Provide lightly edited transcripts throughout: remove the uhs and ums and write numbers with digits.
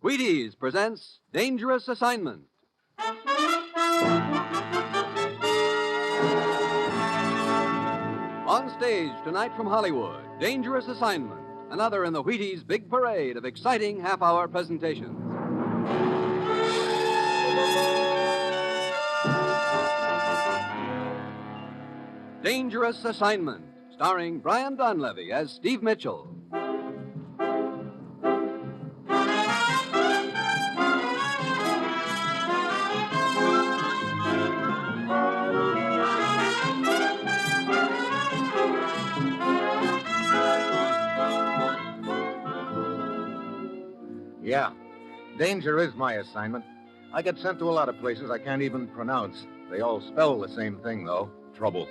Wheaties presents Dangerous Assignment. On stage tonight from Hollywood, Dangerous Assignment, another in the Wheaties' big parade of exciting half-hour presentations. Dangerous Assignment, starring Brian Donlevy as Steve Mitchell. Yeah, danger is my assignment. I get sent to a lot of places I can't even pronounce. They all spell the same thing, though, trouble.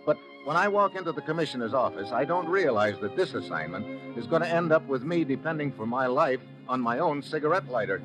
But when I walk into the commissioner's office, I don't realize that this assignment is going to end up with me depending for my life on my own cigarette lighter.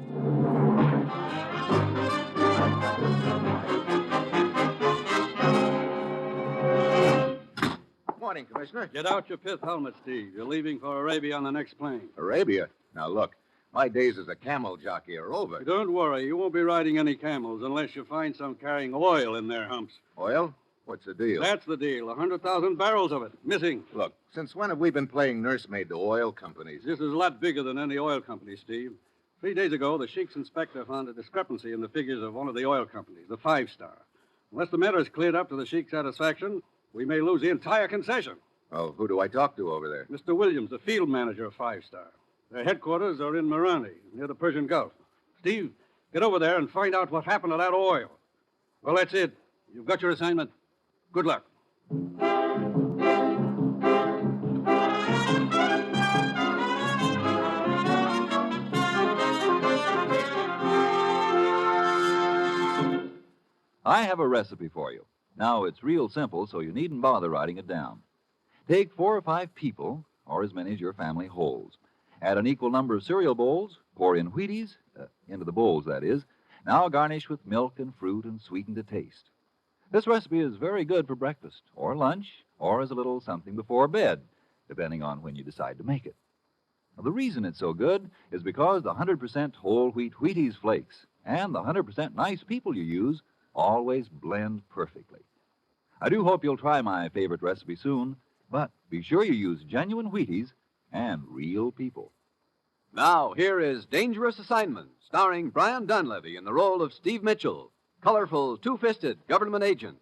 Morning, Commissioner. Get out your pith helmet, Steve. You're leaving for Arabia on the next plane. Arabia? Now, look, my days as a camel jockey are over. Don't worry. You won't be riding any camels unless you find some carrying oil in their humps. Oil? What's the deal? That's the deal. 100,000 barrels of it. Missing. Look, since when have we been playing nursemaid to oil companies? This is a lot bigger than any oil company, Steve. 3 days ago, the Sheik's inspector found a discrepancy in the figures of one of the oil companies, the 5-Star. Unless the matter is cleared up to the Sheik's satisfaction, we may lose the entire concession. Oh, who do I talk to over there? Mr. Williams, the field manager of 5-Star. Their headquarters are in Marani, near the Persian Gulf. Steve, get over there and find out what happened to that oil. Well, that's it. You've got your assignment. Good luck. I have a recipe for you. Now, it's real simple, so you needn't bother writing it down. Take 4 or 5 people, or as many as your family holds. Add an equal number of cereal bowls, pour in Wheaties, into the bowls, that is. Now garnish with milk and fruit and sweeten to taste. This recipe is very good for breakfast, or lunch, or as a little something before bed, depending on when you decide to make it. Now, the reason it's so good is because the 100% whole wheat Wheaties flakes and the 100% nice people you use always blend perfectly. I do hope you'll try my favorite recipe soon, but be sure you use genuine Wheaties and real people. Now, here is Dangerous Assignment, starring Brian Donlevy in the role of Steve Mitchell, colorful, two-fisted government agent.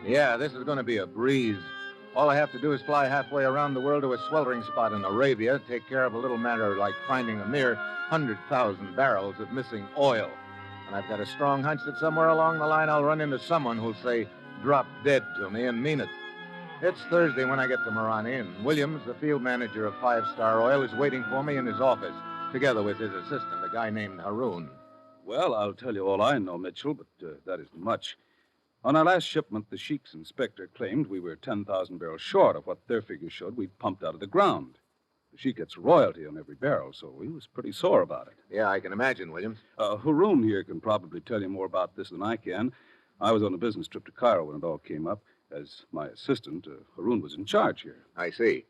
Yeah, this is going to be a breeze. All I have to do is fly halfway around the world to a sweltering spot in Arabia, take care of a little matter like finding a mere 100,000 barrels of missing oil. And I've got a strong hunch that somewhere along the line I'll run into someone who'll say, drop dead to me and mean it. It's Thursday when I get to Marani, and Williams, the field manager of 5-Star Oil, is waiting for me in his office, together with his assistant, a guy named Haroon. Well, I'll tell you all I know, Mitchell, but that isn't much. On our last shipment, the Sheik's inspector claimed we were 10,000 barrels short of what their figures showed we'd pumped out of the ground. The Sheik gets royalty on every barrel, so he was pretty sore about it. Yeah, I can imagine, Williams. Haroon here can probably tell you more about this than I can. I was on a business trip to Cairo when it all came up. As my assistant, Haroon was in charge here. I see.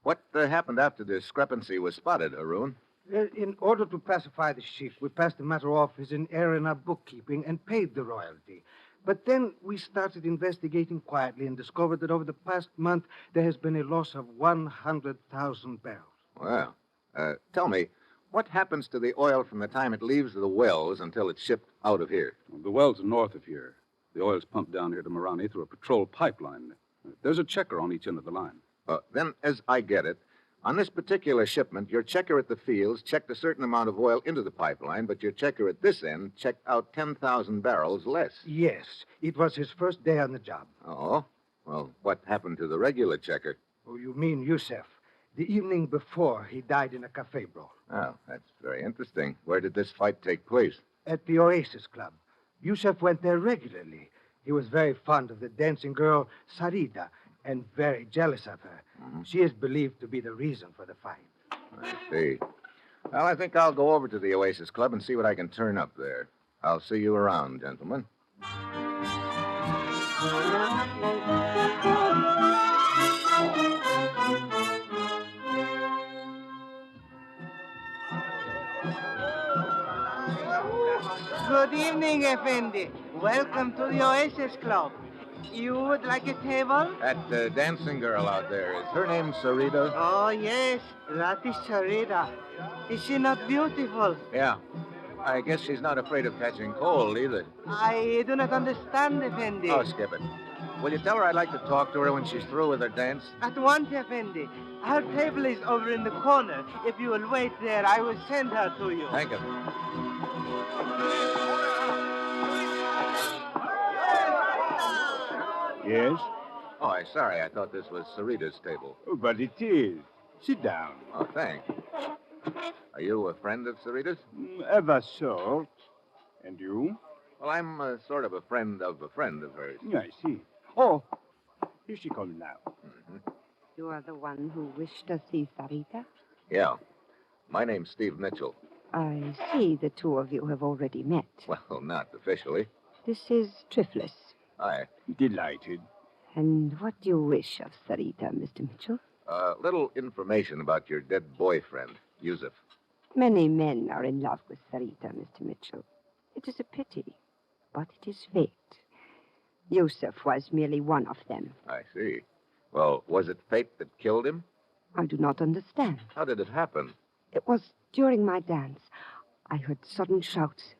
What happened after the discrepancy was spotted, Haroon? In order to pacify the Sheik, we passed the matter off as an error in our bookkeeping and paid the royalty. But then we started investigating quietly and discovered that over the past month there has been a loss of 100,000 barrels. Well, tell me, what happens to the oil from the time it leaves the wells until it's shipped out of here? The wells are north of here. The oil's pumped down here to Marani through a patrol pipeline. There's a checker on each end of the line. Then, as I get it, on this particular shipment, your checker at the fields checked a certain amount of oil into the pipeline, but your checker at this end checked out 10,000 barrels less. Yes, it was his first day on the job. Oh? Well, what happened to the regular checker? Oh, you mean Yusef. The evening before, he died in a cafe brawl. Oh, that's very interesting. Where did this fight take place? At the Oasis Club. Yusef went there regularly. He was very fond of the dancing girl, Sarida, and very jealous of her. Mm-hmm. She is believed to be the reason for the fight. I see. Well, I think I'll go over to the Oasis Club and see what I can turn up there. I'll see you around, gentlemen. Good evening, Effendi. Welcome to the Oasis Club. You would like a table? That dancing girl out there, is her name Sarita? Oh, yes. That is Sarita. Is she not beautiful? Yeah. I guess she's not afraid of catching cold either. I do not understand, Effendi. Oh, skip it. Will you tell her I'd like to talk to her when she's through with her dance? At once, Effendi. Her table is over in the corner. If you will wait there, I will send her to you. Thank you. Yes? Oh, I'm sorry. I thought this was Sarita's table. Oh, but it is. Sit down. Oh, thanks. Are you a friend of Sarita's? Of a sort. And you? Well, I'm sort of a friend of hers. I see. Oh, here she comes now. You are the one who wished to see Sarita? Yeah. My name's Steve Mitchell. I see the two of you have already met. Well, not officially. This is Triflis. Hi. Delighted. And what do you wish of Sarita, Mr. Mitchell? Little information about your dead boyfriend, Yusuf. Many men are in love with Sarita, Mr. Mitchell. It is a pity, but it is fate. Yusuf was merely one of them. I see. Well, was it fate that killed him? I do not understand. How did it happen? It was during my dance. I heard sudden shouts.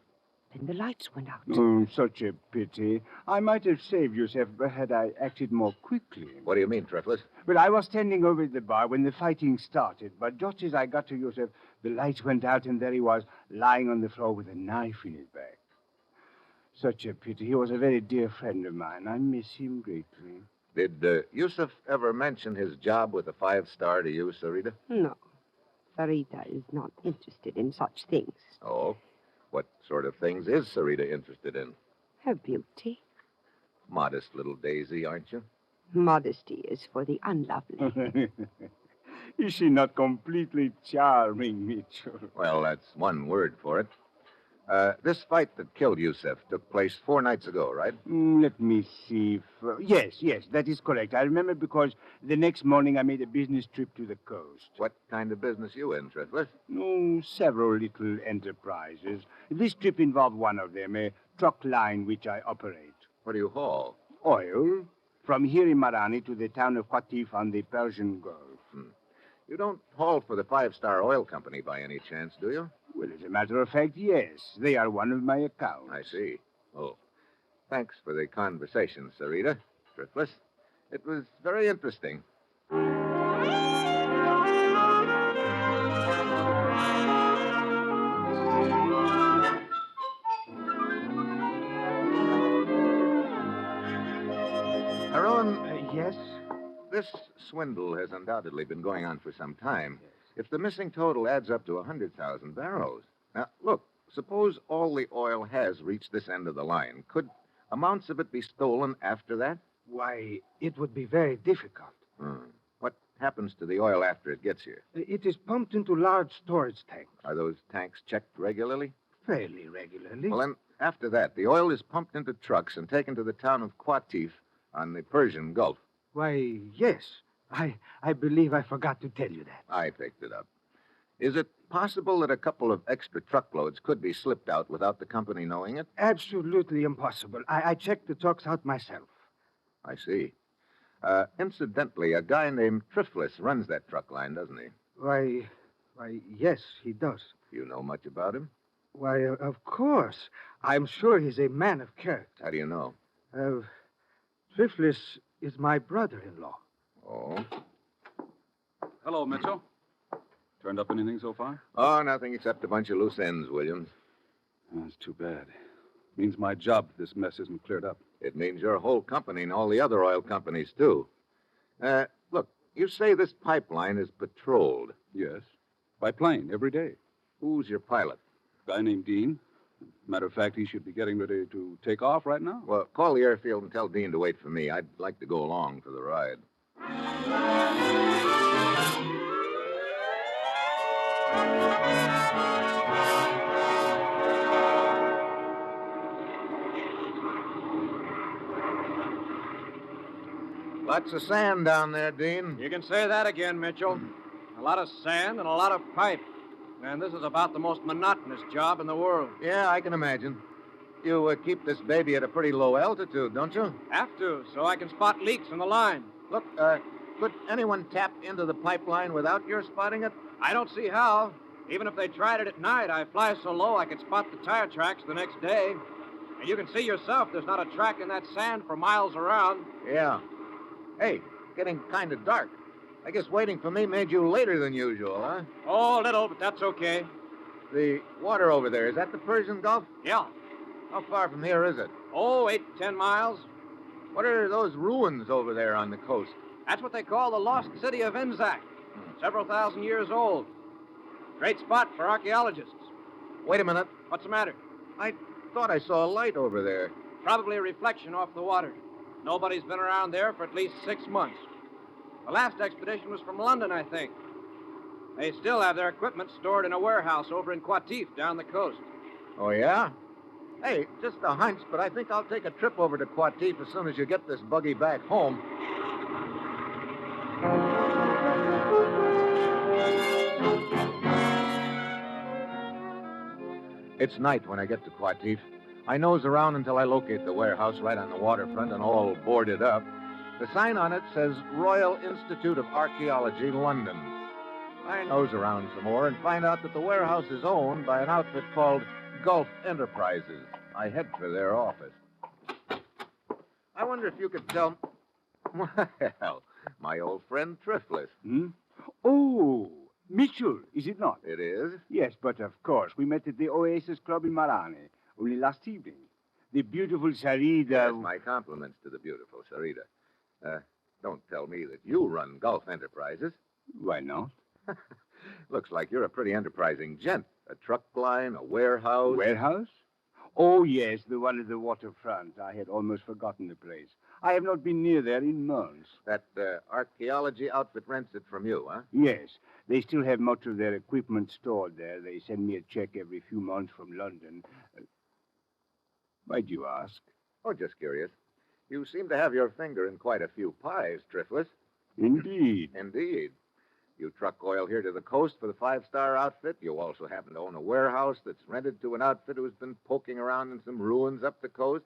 Then the lights went out. Oh, such a pity. I might have saved yourself had I acted more quickly. What do you mean, Triflis? But I was standing over at the bar when the fighting started. But just as I got to Yusuf, the lights went out, and there he was, lying on the floor with a knife in his back. Such a pity. He was a very dear friend of mine. I miss him greatly. Did Yusuf ever mention his job with the 5-star to you, Sarita? No. Sarita is not interested in such things. Oh? What sort of things is Sarita interested in? Her beauty. Modest little daisy, aren't you? Modesty is for the unlovely. Is she not completely charming, Mitchell? Well, that's one word for it. This fight that killed Yusuf took place 4 nights ago, right? Let me see. Yes, that is correct. I remember because the next morning I made a business trip to the coast. What kind of business you in, Triflis? Oh, several little enterprises. This trip involved one of them, a truck line which I operate. What do you haul? Oil, from here in Marani to the town of Qatif on the Persian Gulf. You don't haul for the 5-star oil company by any chance, do you? Well, as a matter of fact, yes. They are one of my accounts. I see. Oh. Thanks for the conversation, Sarita. Triflis. It was very interesting. Haroun, Yes? this swindle has undoubtedly been going on for some time. If the missing total adds up to 100,000 barrels. Now, look, suppose all the oil has reached this end of the line. Could amounts of it be stolen after that? Why, it would be very difficult. What happens to the oil after it gets here? It is pumped into large storage tanks. Are those tanks checked regularly? Fairly regularly. Well, then, after that, the oil is pumped into trucks and taken to the town of Qatif on the Persian Gulf. Why, yes. I believe I forgot to tell you that. I picked it up. Is it possible that a couple of extra truckloads could be slipped out without the company knowing it? Absolutely impossible. I checked the trucks out myself. I see. Incidentally, a guy named Triflis runs that truck line, doesn't he? Why, yes, he does. You know much about him? Why, of course. I'm sure he's a man of character. How do you know? Triflis is my brother-in-law. Oh? Hello, Mitchell. Turned up anything so far? Oh, nothing except a bunch of loose ends, Williams. That's too bad. Means my job if this mess isn't cleared up. It means your whole company and all the other oil companies, too. Look, you say this pipeline is patrolled. Yes. By plane, every day. Who's your pilot? Guy named Dean. Matter of fact, he should be getting ready to take off right now. Well, call the airfield and tell Dean to wait for me. I'd like to go along for the ride. Lots of sand down there, Dean. You can say that again, Mitchell. A lot of sand and a lot of pipe. And this is about the most monotonous job in the world. Yeah, I can imagine. You keep this baby at a pretty low altitude, don't you? Have to, so I can spot leaks in the line. Look, could anyone tap into the pipeline without your spotting it? I don't see how. Even if they tried it at night, I fly so low I could spot the tire tracks the next day. And you can see yourself, there's not a track in that sand for miles around. Yeah. Hey, getting kind of dark. I guess waiting for me made you later than usual, huh? Oh, a little, but that's okay. The water over there, is that the Persian Gulf? Yeah. How far from here is it? Oh, 8 to 10 miles. What are those ruins over there on the coast? That's what they call the lost city of Inzak. Several thousand years old. Great spot for archaeologists. Wait a minute. What's the matter? I thought I saw a light over there. Probably a reflection off the water. Nobody's been around there for at least 6 months. The last expedition was from London, I think. They still have their equipment stored in a warehouse over in Qatif down the coast. Oh, yeah? Hey, just a hunch, but I think I'll take a trip over to Qatif as soon as you get this buggy back home. It's night when I get to Qatif. I nose around until I locate the warehouse right on the waterfront and all boarded up. The sign on it says Royal Institute of Archaeology, London. I nose around some more and find out that the warehouse is owned by an outfit called Gulf Enterprises. I head for their office. I wonder if you could tell... Well, my old friend Triflis. Oh, Mitchell, is it not? It is? Yes, but of course. We met at the Oasis Club in Marani only last evening. The beautiful Sarita... Yes, my compliments to the beautiful Sarita. Don't tell me that you run Gulf Enterprises. Why not? Looks like you're a pretty enterprising gent. A truck line, a warehouse. Warehouse? Oh, yes, the one at the waterfront. I had almost forgotten the place. I have not been near there in months. That archaeology outfit rents it from you, huh? Yes. They still have much of their equipment stored there. They send me a check every few months from London. Why'd you ask? Oh, just curious. You seem to have your finger in quite a few pies, Triflis. Indeed. Indeed. You truck oil here to the coast for the five-star outfit. You also happen to own a warehouse that's rented to an outfit who's been poking around in some ruins up the coast.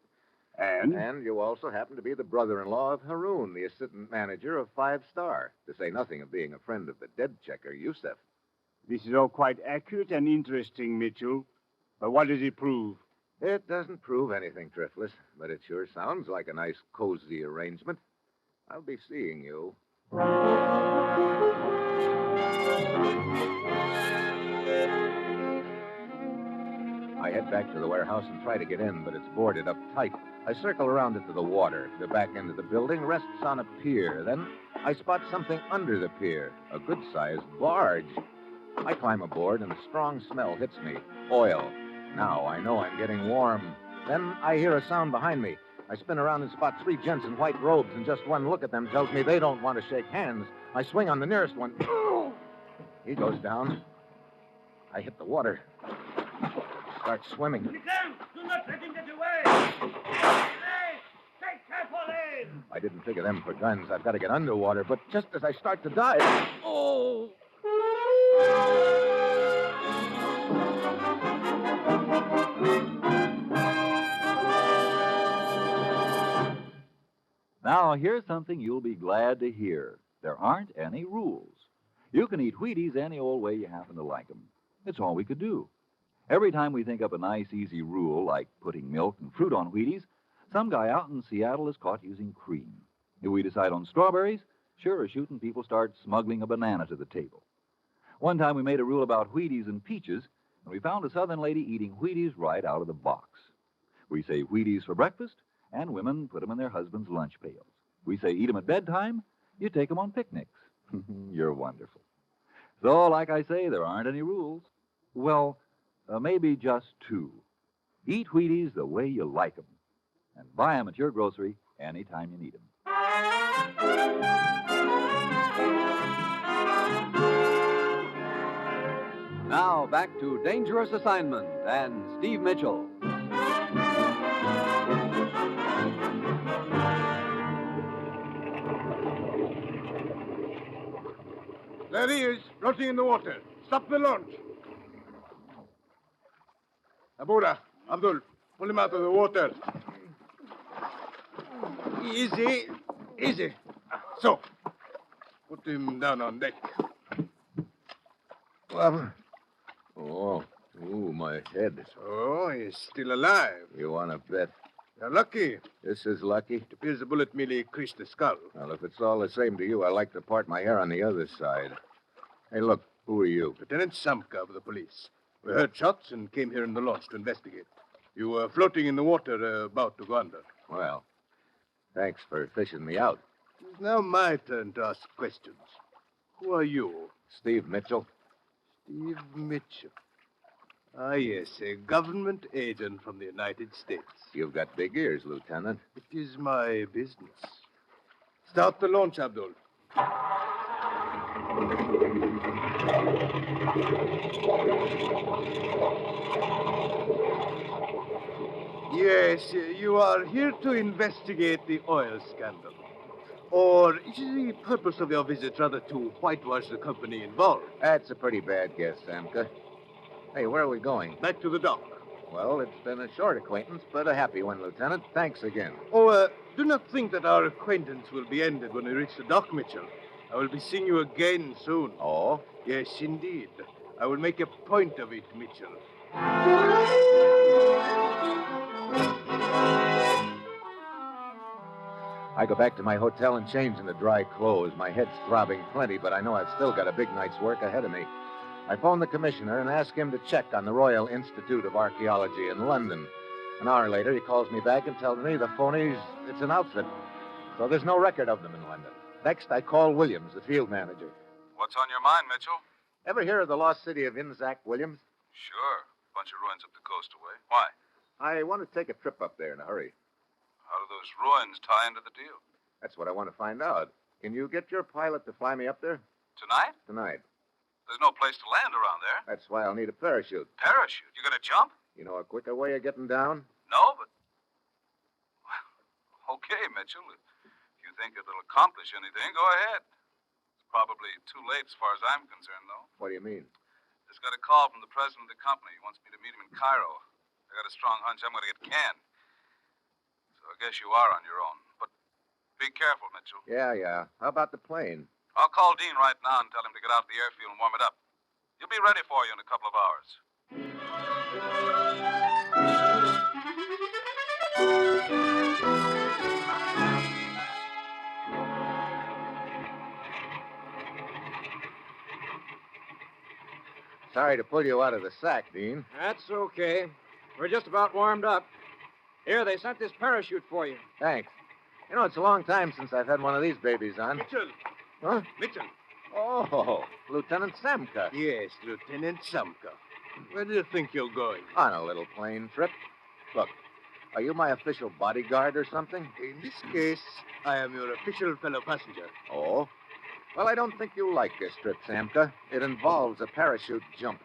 And? And you also happen to be the brother-in-law of Haroon, the assistant manager of Five Star, to say nothing of being a friend of the dead checker, Yusef. This is all quite accurate and interesting, Mitchell. But what does it prove? It doesn't prove anything, Triflis, but it sure sounds like a nice, cozy arrangement. I'll be seeing you. I head back to the warehouse and try to get in, but it's boarded up tight. I circle around it to the water. The back end of the building rests on a pier. Then I spot something under the pier, a good-sized barge. I climb aboard, and a strong smell hits me. Oil. Now I know I'm getting warm. Then I hear a sound behind me. I spin around and spot three gents in white robes, and just one look at them tells me they don't want to shake hands. I swing on the nearest one. He goes down. I hit the water. Start swimming. Do not let him get away! Hey, take carefully! I didn't think of them for guns. I've got to get underwater, but just as I start to dive... Oh! Now, here's something you'll be glad to hear. There aren't any rules. You can eat Wheaties any old way you happen to like them. It's all we could do. Every time we think up a nice, easy rule, like putting milk and fruit on Wheaties, some guy out in Seattle is caught using cream. If we decide on strawberries, sure as shooting, people start smuggling a banana to the table. One time we made a rule about Wheaties and peaches, and we found a Southern lady eating Wheaties right out of the box. We say Wheaties for breakfast, and women put them in their husbands' lunch pails. We say eat them at bedtime, you take them on picnics. You're wonderful. So, like I say, there aren't any rules. Well, maybe just two. Eat Wheaties the way you like them, and buy them at your grocery anytime you need them. Now, back to Dangerous Assignment and Steve Mitchell. There he is, floating in the water. Stop the launch. Abura, Abdul, Pull him out of the water. Easy. Easy. So. Put him down on deck. Well, oh, ooh, my head. Oh, he's still alive. You want to bet? You're lucky. This is lucky? It appears the bullet merely creased the skull. Well, if it's all the same to you, I like to part my hair on the other side. Hey, look, who are you? Lieutenant Samka of the police. We heard shots and came here in the launch to investigate. You were floating in the water about to go under. Well, thanks for fishing me out. It's now my turn to ask questions. Who are you? Steve Mitchell. Steve Mitchell. Ah, yes, a government agent from the United States. You've got big ears, Lieutenant. It is my business. Start the launch, Abdul. Yes, you are here to investigate the oil scandal. Or is the purpose of your visit rather to whitewash the company involved? That's a pretty bad guess, Samka. Hey, where are we going? Back to the dock. Well, it's been a short acquaintance, but a happy one, Lieutenant. Thanks again. Oh, do not think that our acquaintance will be ended when we reach the dock, Mitchell. I will be seeing you again soon. Oh? Yes, indeed. I will make a point of it, Mitchell. I go back to my hotel and change into dry clothes. My head's throbbing plenty, but I know I've still got a big night's work ahead of me. I phone the commissioner and ask him to check on the Royal Institute of Archaeology in London. An hour later, he calls me back and tells me the phonies, it's an outfit. So there's no record of them in London. Next, I call Williams, the field manager. What's on your mind, Mitchell? Ever hear of the lost city of Inzac, Williams? Sure. Bunch of ruins up the coast away. Why? I want to take a trip up there in a hurry. How do those ruins tie into the deal? That's what I want to find out. Can you get your pilot to fly me up there? Tonight? Tonight. There's no place to land around there. That's why I'll need a parachute. Parachute? You gonna jump? You know a quicker way of getting down? No, but... Well, okay, Mitchell. If you think it'll accomplish anything, go ahead. It's probably too late as far as I'm concerned, though. What do you mean? Just got a call from the president of the company. He wants me to meet him in Cairo. I got a strong hunch I'm gonna get canned. So I guess you are on your own. But be careful, Mitchell. Yeah. How about the plane? I'll call Dean right now and tell him to get out of the airfield and warm it up. He'll be ready for you in a couple of hours. Sorry to pull you out of the sack, Dean. That's okay. We're just about warmed up. Here, they sent this parachute for you. Thanks. You know, it's a long time since I've had one of these babies on. Mitchell! Huh? Mitchell! Oh, Lieutenant Samka. Yes, Lieutenant Samka. Where do you think you're going? On a little plane trip. Look, are you my official bodyguard or something? In this case, I am your official fellow passenger. Oh? Well, I don't think you'll like this trip, Samka. It involves a parachute jump.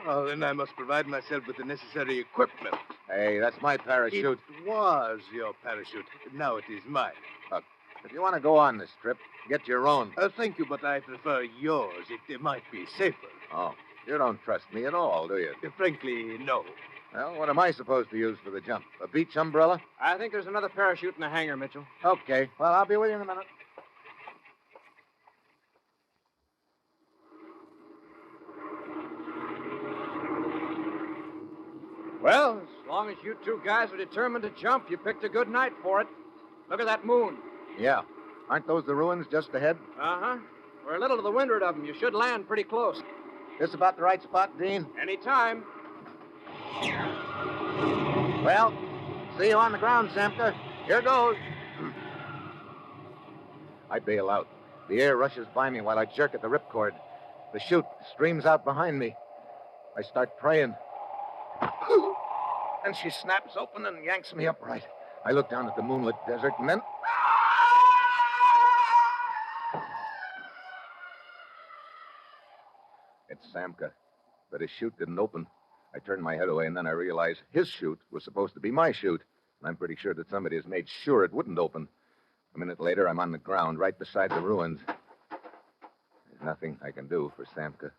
Oh, then I must provide myself with the necessary equipment. Hey, that's my parachute. It was your parachute. Now it is mine. Look, if you want to go on this trip, get your own. Thank you, but I prefer yours. It might be safer. Oh, you don't trust me at all, do you? Frankly, no. Well, what am I supposed to use for the jump? A beach umbrella? I think there's another parachute in the hangar, Mitchell. Okay. Well, I'll be with you in a minute. Well, as long as you two guys are determined to jump, you picked a good night for it. Look at that moon. Yeah. Aren't those the ruins just ahead? Uh-huh. We're a little to the windward of them. You should land pretty close. This about the right spot, Dean? Anytime. Well, see you on the ground, Samka. Here goes. I bail out. The air rushes by me while I jerk at the ripcord. The chute streams out behind me. I start praying. And she snaps open and yanks me upright. I look down at the moonlit desert and then... It's Samka. But his chute didn't open. I turned my head away and then I realized his chute was supposed to be my chute. And I'm pretty sure that somebody has made sure it wouldn't open. A minute later, I'm on the ground right beside the ruins. There's nothing I can do for Samka.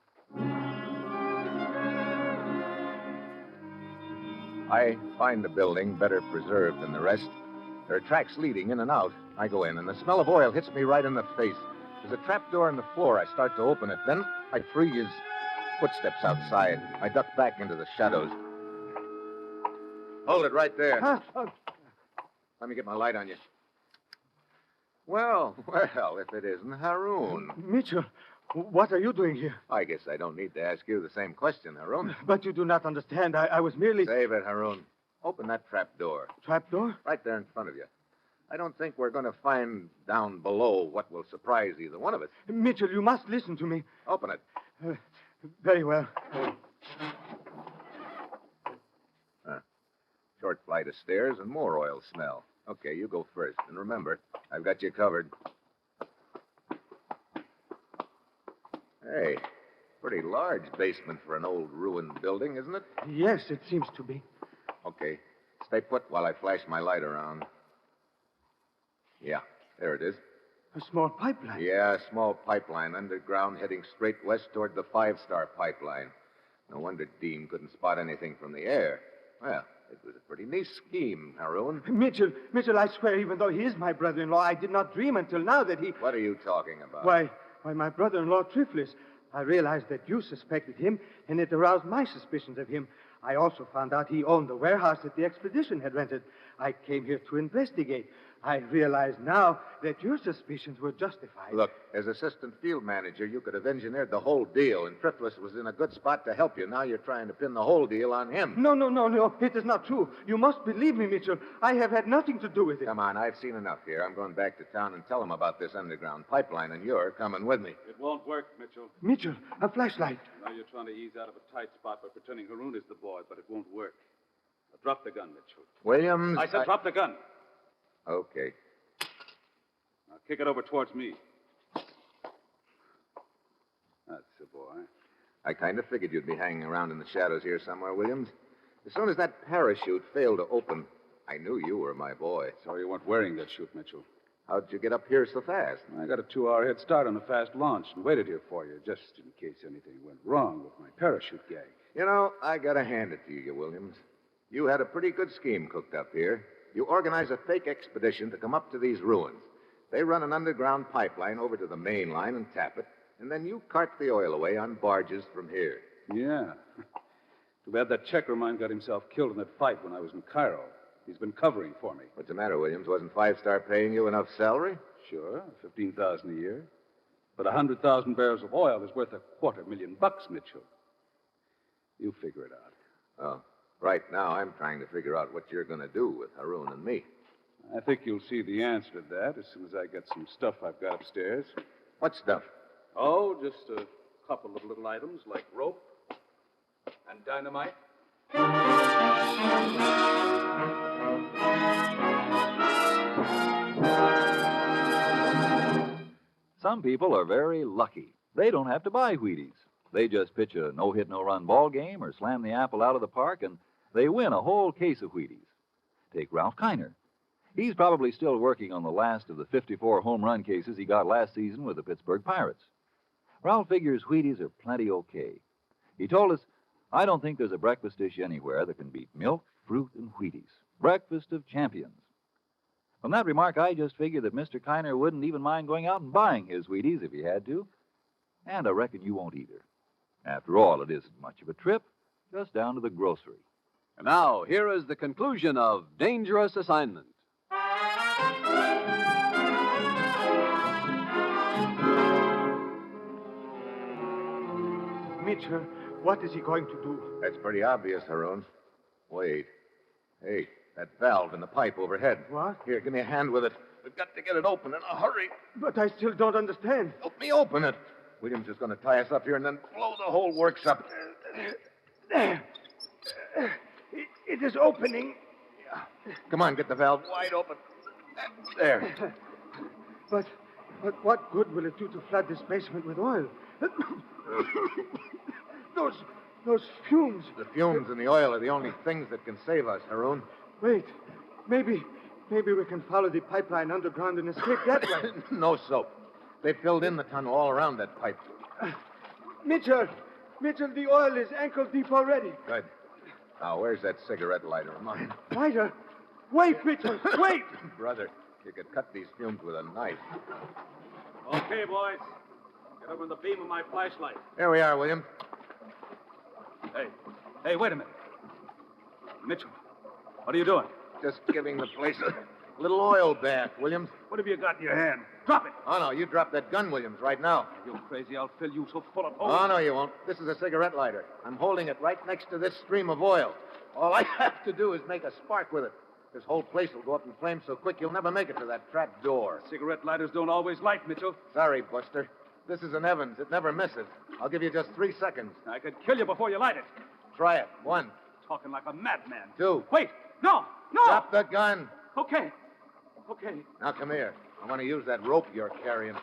I find the building better preserved than the rest. There are tracks leading in and out. I go in, and the smell of oil hits me right in the face. There's a trapdoor in the floor. I start to open it. Then I freeze. Footsteps outside. I duck back into the shadows. Hold it right there. Let me get my light on you. Well, if it isn't Haroun. Mitchell, what are you doing here? I guess I don't need to ask you the same question, Haroun. But you do not understand. I was merely... Save it, Haroun. Open that trap door. Trap door? Right there in front of you. I don't think we're going to find down below what will surprise either one of us. Mitchell, you must listen to me. Open it. Very well. Short flight of stairs and more oil smell. Okay, you go first. And remember, I've got you covered. Hey, pretty large basement for an old ruined building, isn't it? Yes, it seems to be. Okay. Stay put while I flash my light around. Yeah, there it is. A small pipeline. Yeah, a small pipeline underground heading straight west toward the five-star pipeline. No wonder Dean couldn't spot anything from the air. Well, it was a pretty neat scheme, Haroun. Mitchell, I swear, even though he is my brother-in-law, I did not dream until now that he... What are you talking about? Why, my brother-in-law, Triflis. I realized that you suspected him, and it aroused my suspicions of him. I also found out he owned the warehouse that the expedition had rented. I came here to investigate. I realize now that your suspicions were justified. Look, as assistant field manager, you could have engineered the whole deal, and Triflis was in a good spot to help you. Now you're trying to pin the whole deal on him. No. It is not true. You must believe me, Mitchell. I have had nothing to do with it. Come on, I've seen enough here. I'm going back to town and tell him about this underground pipeline, and you're coming with me. It won't work, Mitchell. Mitchell, a flashlight. Now you're trying to ease out of a tight spot by pretending Haroun is the boy, but it won't work. Now drop the gun, Mitchell. Williams... I said drop the gun. Okay. Now kick it over towards me. That's the boy. I kind of figured you'd be hanging around in the shadows here somewhere, Williams. As soon as that parachute failed to open, I knew you were my boy. So you weren't wearing that chute, Mitchell. How'd you get up here so fast? I got a 2-hour head start on a fast launch and waited here for you, just in case anything went wrong with my parachute gag. You know, I gotta hand it to you, Williams. You had a pretty good scheme cooked up here. You organized a fake expedition to come up to these ruins. They run an underground pipeline over to the main line and tap it, and then you cart the oil away on barges from here. Yeah. Too bad that checker of mine got himself killed in that fight when I was in Cairo. He's been covering for me. What's the matter, Williams? Wasn't Five Star paying you enough salary? Sure, $15,000 a year. But 100,000 barrels of oil is worth $250,000, Mitchell. You figure it out. Oh, right now I'm trying to figure out what you're going to do with Haroun and me. I think you'll see the answer to that as soon as I get some stuff I've got upstairs. What stuff? Oh, just a couple of little items like rope and dynamite. Some people are very lucky. They don't have to buy Wheaties. They just pitch a no-hit, no-run ball game or slam the apple out of the park, and they win a whole case of Wheaties. Take Ralph Kiner. He's probably still working on the last of the 54 home run cases he got last season with the Pittsburgh Pirates. Ralph figures Wheaties are plenty okay. He told us, "I don't think there's a breakfast dish anywhere that can beat milk, fruit, and Wheaties. Breakfast of champions." From that remark, I just figured that Mr. Kiner wouldn't even mind going out and buying his Wheaties if he had to. And I reckon you won't either. After all, it isn't much of a trip, just down to the grocery. And now, here is the conclusion of Dangerous Assignment. Mitchell, what is he going to do? That's pretty obvious, Haroun. Wait. Hey, that valve in the pipe overhead. What? Here, give me a hand with it. We've got to get it open in a hurry. But I still don't understand. Help me open it. Williams is going to tie us up here and then blow the whole works up. There. It is opening. Come on, get the valve wide open. There. But what good will it do to flood this basement with oil? Those fumes. The fumes and the oil are the only things that can save us, Haroun. Wait. Maybe we can follow the pipeline underground and escape that way. No soap. They filled in the tunnel all around that pipe. Mitchell, the oil is ankle deep already. Good. Now, where's that cigarette lighter of mine? Lighter? Wait, Mitchell, wait! Brother, you could cut these fumes with a knife. Okay, boys. Get over the beam of my flashlight. Here we are, William. Hey, wait a minute. Mitchell, what are you doing? Just giving the place a little oil bath, Williams. What have you got in your hand? Drop it. Oh, no, you drop that gun, Williams, right now. You crazy, I'll fill you so full of holes. Oh, no, you won't. This is a cigarette lighter. I'm holding it right next to this stream of oil. All I have to do is make a spark with it. This whole place will go up in flames so quick you'll never make it to that trap door. Cigarette lighters don't always light, Mitchell. Sorry, Buster. This is an Evans. It never misses. I'll give you just 3 seconds. I could kill you before you light it. Try it. 1, Talking like a madman. 2. Wait, no. Drop the gun. Okay. Now, come here. I want to use that rope you're carrying.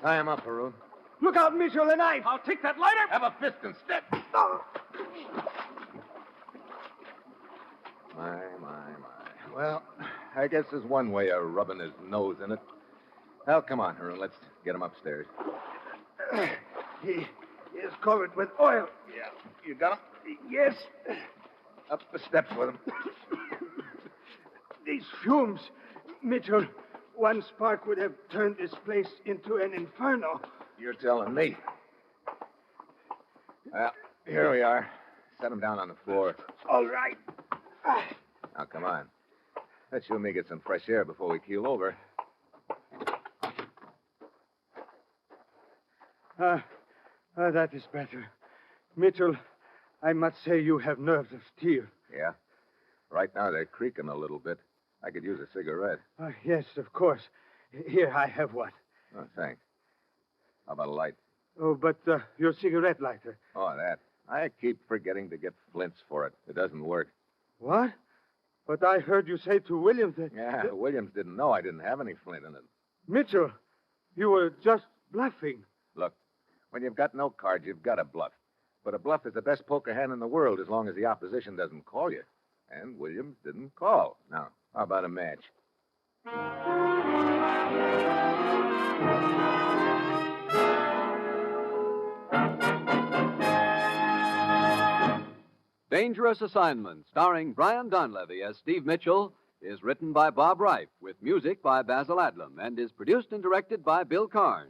Tie him up, Haroon. Look out, Mitchell, a knife! I'll take that lighter. Have a fist and step. My. Well, I guess there's one way of rubbing his nose in it. Well, come on, Haroon. Let's get him upstairs. He is covered with oil. Yeah. You got him? Yes. Up the steps with him. These fumes, Mitchell, one spark would have turned this place into an inferno. You're telling me. Well, here we are. Set him down on the floor. All right. Now, come on. Let's you and me get some fresh air before we keel over. That is better. Mitchell, I must say you have nerves of steel. Yeah? Right now, they're creaking a little bit. I could use a cigarette. Yes, of course. Here, I have one. Oh, thanks. How about a light? Oh, but your cigarette lighter. Oh, that. I keep forgetting to get flints for it. It doesn't work. What? But I heard you say to Williams that... Yeah, Williams didn't know I didn't have any flint in it. Mitchell, you were just bluffing. Look, when you've got no cards, you've got to bluff. But a bluff is the best poker hand in the world as long as the opposition doesn't call you. And Williams didn't call. Now, how about a match? Dangerous Assignment, starring Brian Donlevy as Steve Mitchell, is written by Bob Reif, with music by Basil Adlam, and is produced and directed by Bill Karn.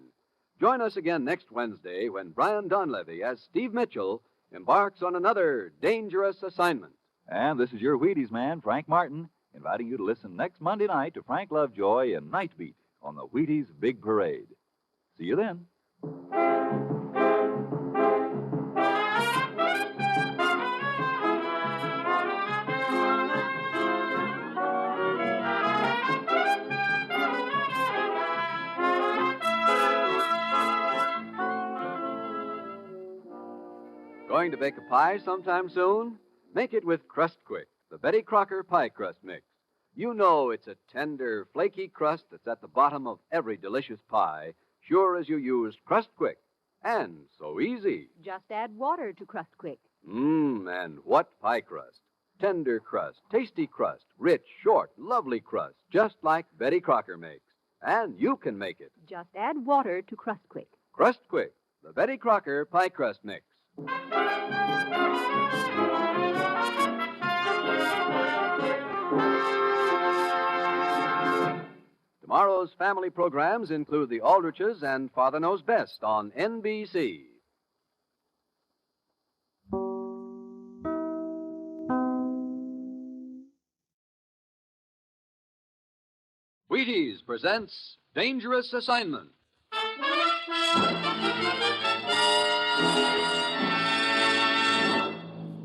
Join us again next Wednesday when Brian Donlevy as Steve Mitchell embarks on another dangerous assignment. And this is your Wheaties man, Frank Martin, inviting you to listen next Monday night to Frank Lovejoy in Night Beat on the Wheaties Big Parade. See you then. Going to bake a pie sometime soon? Make it with Crust Quick, the Betty Crocker pie crust mix. You know it's a tender, flaky crust that's at the bottom of every delicious pie, sure as you used Crust Quick. And so easy. Just add water to Crust Quick. And what pie crust? Tender crust, tasty crust, rich, short, lovely crust, just like Betty Crocker makes. And you can make it. Just add water to Crust Quick. Crust Quick, the Betty Crocker pie crust mix. Tomorrow's family programs include The Aldriches and Father Knows Best on NBC. Wheaties presents Dangerous Assignment.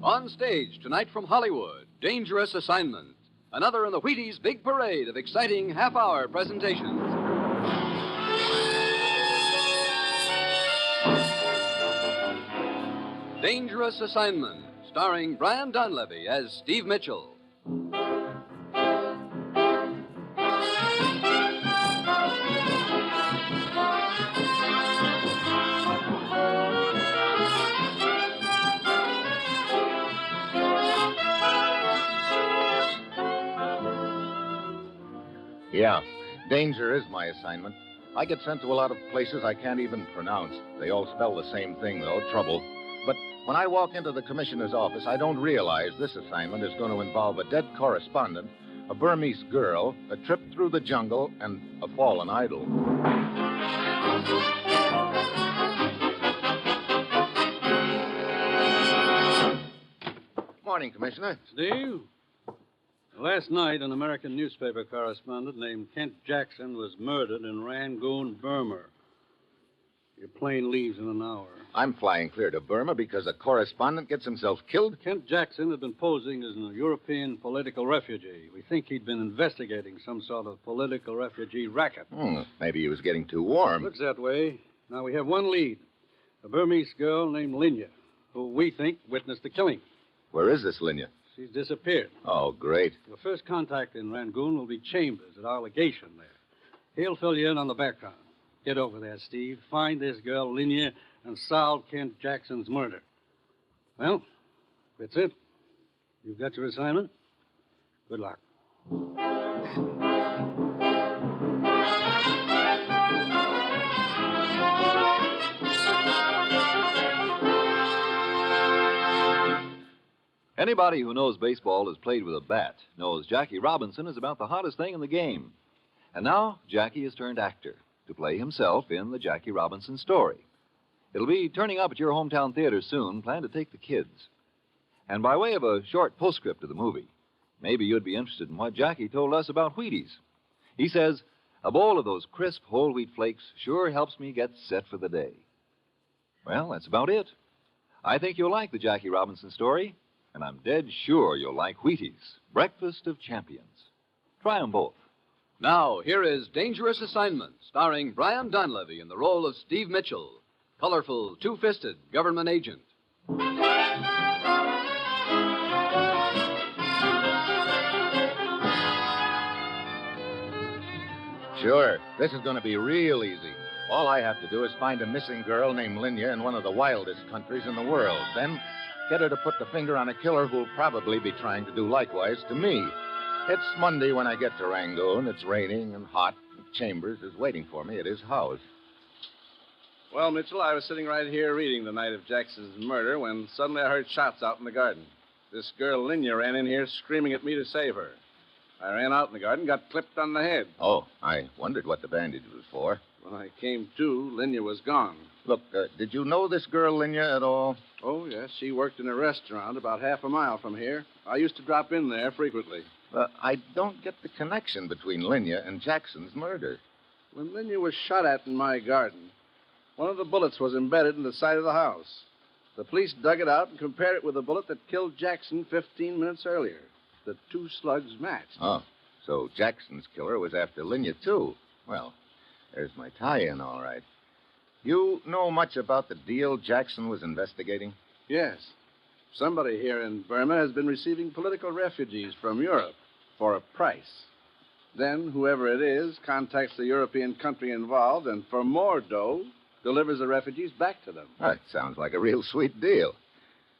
On stage tonight from Hollywood, Dangerous Assignment. Another in the Wheaties Big Parade of exciting half-hour presentations. Dangerous Assignment, starring Brian Donlevy as Steve Mitchell. Yeah, danger is my assignment. I get sent to a lot of places I can't even pronounce. They all spell the same thing, though, trouble. But When I walk into the commissioner's office, I don't realize this assignment is going to involve a dead correspondent, a Burmese girl, a trip through the jungle, and a fallen idol. Morning, Commissioner. Steve? Last night, an American newspaper correspondent named Kent Jackson was murdered in Rangoon, Burma. Your plane leaves in an hour. I'm flying clear to Burma because a correspondent gets himself killed? Kent Jackson had been posing as a European political refugee. We think he'd been investigating some sort of political refugee racket. Maybe he was getting too warm. Looks that way. Now, we have one lead, a Burmese girl named Linya, who we think witnessed the killing. Where is this Linya? She's disappeared. Oh, great. Your first contact in Rangoon will be Chambers at our legation there. He'll fill you in on the background. Get over there, Steve. Find this girl, Linya, and solve Kent Jackson's murder. Well, that's it. You've got your assignment. Good luck. Anybody who knows baseball has played with a bat knows Jackie Robinson is about the hottest thing in the game. And now, Jackie has turned actor to play himself in the Jackie Robinson story. It'll be turning up at your hometown theater soon. Plan to take the kids. And by way of a short postscript to the movie, maybe you'd be interested in what Jackie told us about Wheaties. He says, a bowl of those crisp whole wheat flakes sure helps me get set for the day. Well, that's about it. I think you'll like the Jackie Robinson story, and I'm dead sure you'll like Wheaties, breakfast of champions. Try 'em both. Now, here is Dangerous Assignment, starring Brian Donlevy in the role of Steve Mitchell, colorful, two-fisted government agent. Sure. This is going to be real easy. All I have to do is find a missing girl named Linya in one of the wildest countries in the world. Then get her to put the finger on a killer who'll probably be trying to do likewise to me. It's Monday when I get to Rangoon. It's raining and hot. Chambers is waiting for me at his house. Well, Mitchell, I was sitting right here reading the night of Jackson's murder when suddenly I heard shots out in the garden. This girl, Linya, ran in here screaming at me to save her. I ran out in the garden, got clipped on the head. Oh, I wondered what the bandage was for. When I came to, Linya was gone. Look, did you know this girl, Linya, at all? Oh, yes, she worked in a restaurant about half a mile from here. I used to drop in there frequently. I don't get the connection between Linya and Jackson's murder. When Linya was shot at in my garden, one of the bullets was embedded in the side of the house. The police dug it out and compared it with the bullet that killed Jackson 15 minutes earlier. The two slugs matched. Oh, so Jackson's killer was after Linya, too. Well, there's my tie-in, all right. You know much about the deal Jackson was investigating? Yes. Somebody here in Burma has been receiving political refugees from Europe for a price. Then, whoever it is contacts the European country involved and, for more dough, delivers the refugees back to them. That sounds like a real sweet deal.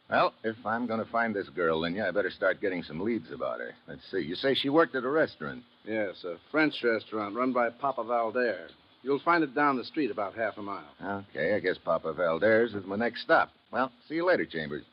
Well, if I'm going to find this girl, Linya, I better start getting some leads about her. Let's see. You say she worked at a restaurant? Yes, a French restaurant run by Papa Valder. You'll find it down the street about half a mile. Okay, I guess Papa Valder's is my next stop. Well, see you later, Chambers.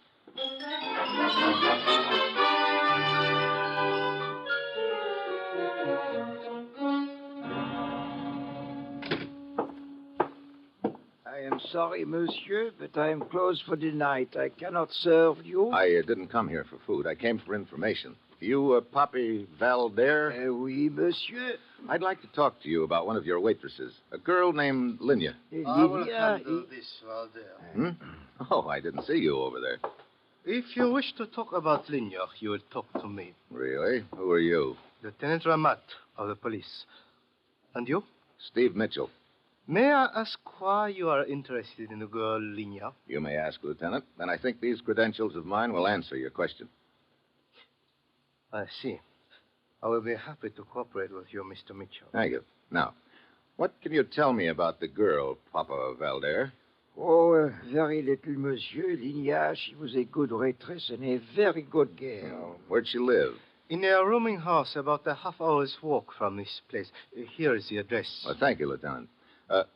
I am sorry, monsieur, but I am closed for the night. I cannot serve you. I didn't come here for food. I came for information. You, Papi Valder? Oui, monsieur. I'd like to talk to you about one of your waitresses, a girl named Linya. I will handle this, Valder. Oh, I didn't see you over there. If you wish to talk about Linya, you will talk to me. Really? Who are you? Lieutenant Ramat of the police. And you? Steve Mitchell. May I ask why you are interested in the girl Linya? You may ask, Lieutenant. And I think these credentials of mine will answer your question. I see. I will be happy to cooperate with you, Mr. Mitchell. Thank you. Now, what can you tell me about the girl, Papa Valder? Oh, very little, monsieur. Linya, she was a good waitress and a very good girl. Oh, where'd she live? In a rooming house about a half-hour's walk from this place. Here is the address. Well, thank you, Lieutenant.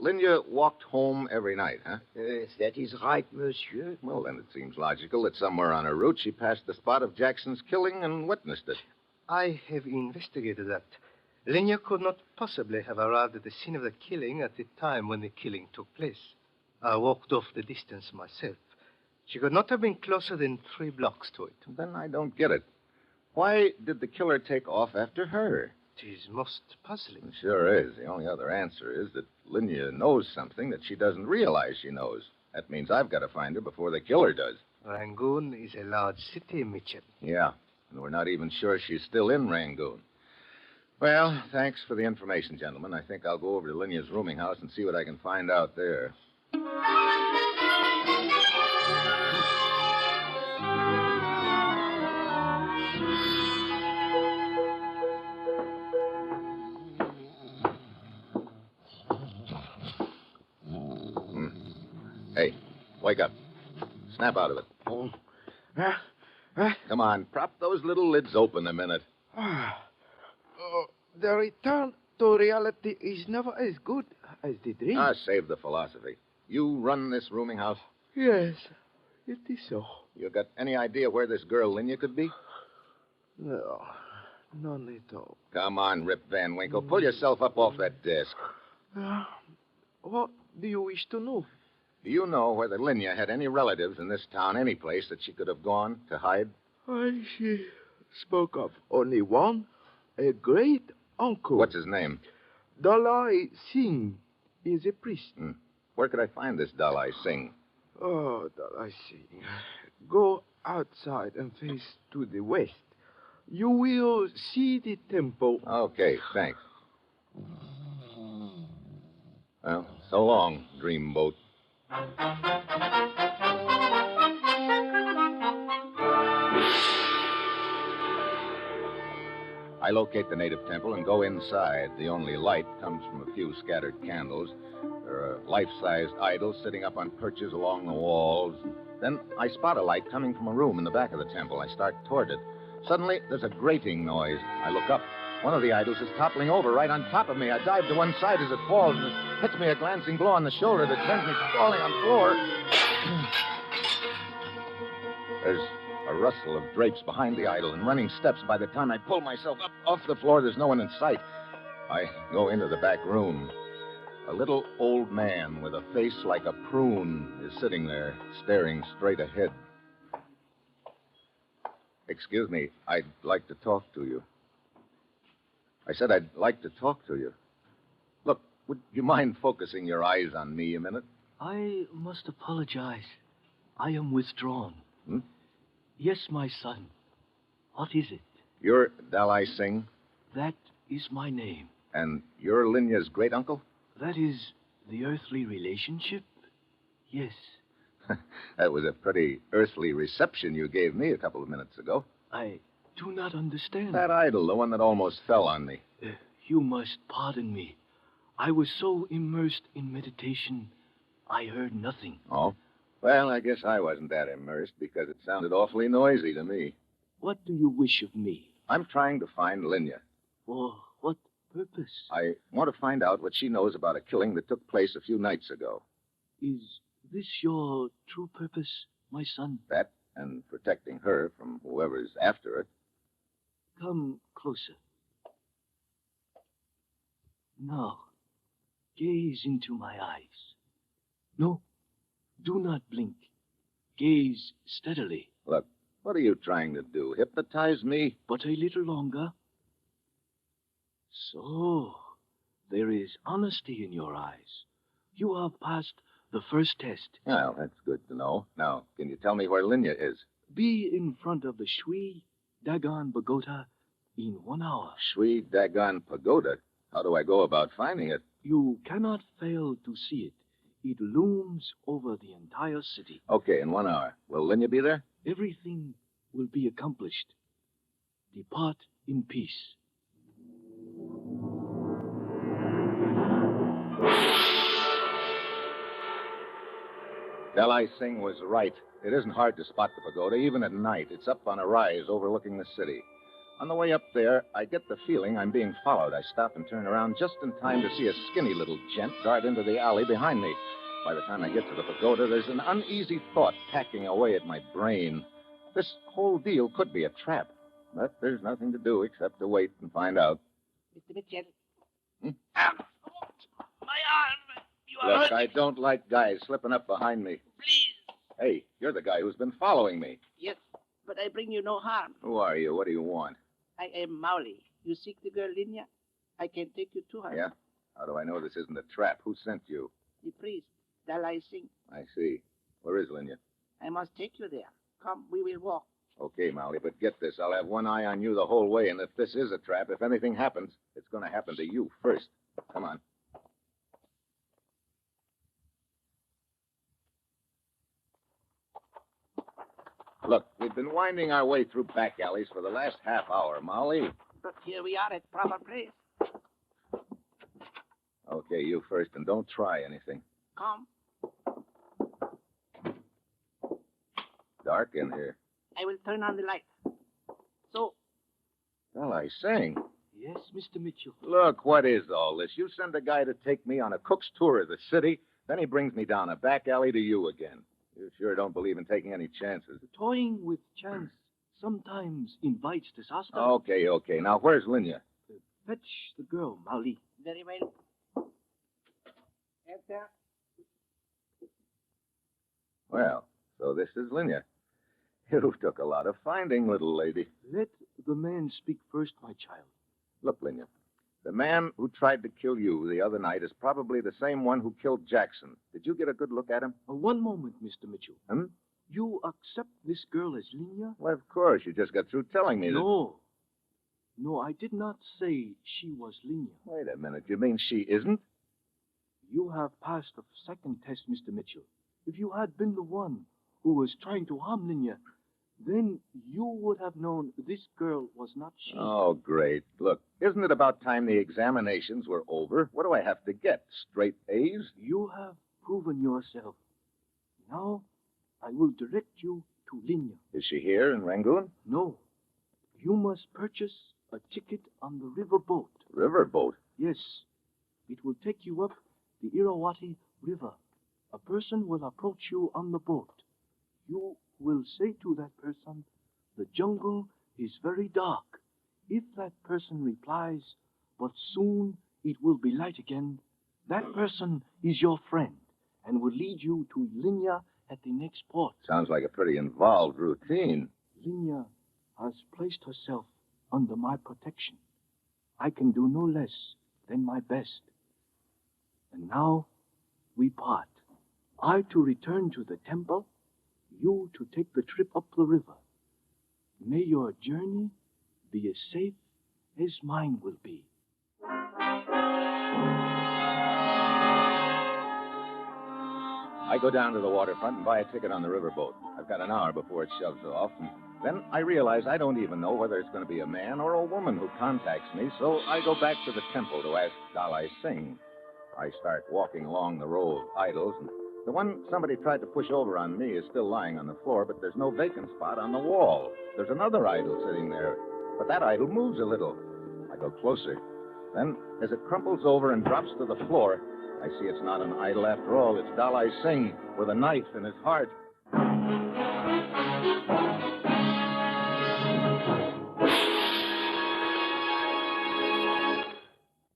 Linya walked home every night, huh? Yes, that is right, monsieur. Well, then it seems logical that somewhere on her route she passed the spot of Jackson's killing and witnessed it. I have investigated that. Lenya could not possibly have arrived at the scene of the killing at the time when the killing took place. I walked off the distance myself. She could not have been closer than 3 blocks to it. Then I don't get it. Why did the killer take off after her? It is most puzzling. It sure is. The only other answer is that Linya knows something that she doesn't realize she knows. That means I've got to find her before the killer does. Rangoon is a large city, Mitchell. Yeah, and we're not even sure she's still in Rangoon. Well, thanks for the information, gentlemen. I think I'll go over to Linya's rooming house and see what I can find out there. Hey, wake up. Snap out of it. Come on, prop those little lids open a minute. The return to reality is never as good as the dream. Save the philosophy. You run this rooming house? Yes, it is so. You got any idea where this girl Linya could be? No, none at all. Come on, Rip Van Winkle. Pull yourself up off that desk. What do you wish to know? Do you know whether Linya had any relatives in this town, any place that she could have gone to hide? She spoke of only one, a great uncle. What's his name? Dalai Singh is a priest. Where could I find this Dalai Singh? Oh, Dalai Singh. Go outside and face to the west. You will see the temple. Okay, thanks. Well, so long, dreamboat. I locate the native temple and go inside. The only light comes from a few scattered candles. There are life-sized idols sitting up on perches along the walls. Then I spot a light coming from a room in the back of the temple. I start toward it. Suddenly, there's a grating noise. I look up. One of the idols is toppling over right on top of me. I dive to one side as it falls, and it hits me a glancing blow on the shoulder that sends me falling on the floor. There's a rustle of drapes behind the idol and running steps. By the time I pull myself up off the floor, there's no one in sight. I go into the back room. A little old man with a face like a prune is sitting there, staring straight ahead. Excuse me, I'd like to talk to you. I said I'd like to talk to you. Look, would you mind focusing your eyes on me a minute? I must apologize. I am withdrawn. Yes, my son. What is it? You're Dalai Singh? That is my name. And you're Linya's great-uncle? That is the earthly relationship? Yes. That was a pretty earthly reception you gave me a couple of minutes ago. I do not understand. That idol, the one that almost fell on me. You must pardon me. I was so immersed in meditation, I heard nothing. Oh? Well, I guess I wasn't that immersed because it sounded awfully noisy to me. What do you wish of me? I'm trying to find Linya. For what purpose? I want to find out what she knows about a killing that took place a few nights ago. Is this your true purpose, my son? That and protecting her from whoever's after her. Come closer. Now, gaze into my eyes. No, do not blink. Gaze steadily. Look, what are you trying to do? Hypnotize me? But a little longer. So, there is honesty in your eyes. You have passed the first test. Well, that's good to know. Now, can you tell me where Linya is? Be in front of the Shui Dagon Pagoda in 1 hour. Shui Dagon Pagoda? How do I go about finding it? You cannot fail to see it. It looms over the entire city. Okay, in 1 hour. Will Linya be there? Everything will be accomplished. Depart in peace. Dalai Singh was right. It isn't hard to spot the pagoda, even at night. It's up on a rise overlooking the city. On the way up there, I get the feeling I'm being followed. I stop and turn around just in time to see a skinny little gent dart into the alley behind me. By the time I get to the pagoda, there's an uneasy thought packing away at my brain. This whole deal could be a trap, but there's nothing to do except to wait and find out. Mr. Mitchell. Hmm? My arm. You are Look, hurt. I don't like guys slipping up behind me. Please. Hey, you're the guy who's been following me. Yes, but I bring you no harm. Who are you? What do you want? I am Mauli. You seek the girl Linya? I can take you to her. Yeah? How do I know this isn't a trap? Who sent you? The priest, Dalai Singh. I see. Where is Linya? I must take you there. Come, we will walk. Okay, Molly, but get this. I'll have one eye on you the whole way, and if this is a trap, if anything happens, it's going to happen to you first. Come on. Look, we've been winding our way through back alleys for the last half hour, Molly. But here we are at proper place. Okay, you first, and don't try anything. Come. Dark in here. I will turn on the light. So, Well, I sing. Yes, Mr. Mitchell. Look, what is all this? You send a guy to take me on a cook's tour of the city, then he brings me down a back alley to you again. You sure don't believe in taking any chances. Toying with chance sometimes invites disaster. Okay. Now, where's Linya? Fetch the girl, Mauli. very well. Enter. Well, so this is Linya. You took a lot of finding, little lady. Let the man speak first, my child. Look, Linya, the man who tried to kill you the other night is probably the same one who killed Jackson. Did you get a good look at him? One moment, Mr. Mitchell. Hmm? You accept this girl as Linya? Well, of course. You just got through telling me that. No, I did not say she was Linya. Wait a minute. You mean she isn't? You have passed the second test, Mr. Mitchell. If you had been the one who was trying to harm Linya, then you would have known this girl was not she. Oh, great. Look, isn't it about time the examinations were over? What do I have to get? Straight A's? You have proven yourself. Now, I will direct you to Linya. Is she here in Rangoon? No. You must purchase a ticket on the river boat. River boat? Yes. It will take you up the Irrawaddy River. A person will approach you on the boat. You will say to that person, "The jungle is very dark." If that person replies, "But soon it will be light again," that person is your friend and will lead you to Linya at the next port. Sounds like a pretty involved routine. Linya has placed herself under my protection. I can do no less than my best. And now we part. I to return to the temple, you to take the trip up the river. May your journey be as safe as mine will be. I go down to the waterfront and buy a ticket on the riverboat. I've got an hour before it shoves off, and then I realize I don't even know whether it's going to be a man or a woman who contacts me, so I go back to the temple to ask Dalai Singh. I start walking along the row of idols, and the one somebody tried to push over on me is still lying on the floor, but there's no vacant spot on the wall. There's another idol sitting there, but that idol moves a little. I go closer. Then, as it crumples over and drops to the floor, I see it's not an idol after all. It's Dalai Singh with a knife in his heart.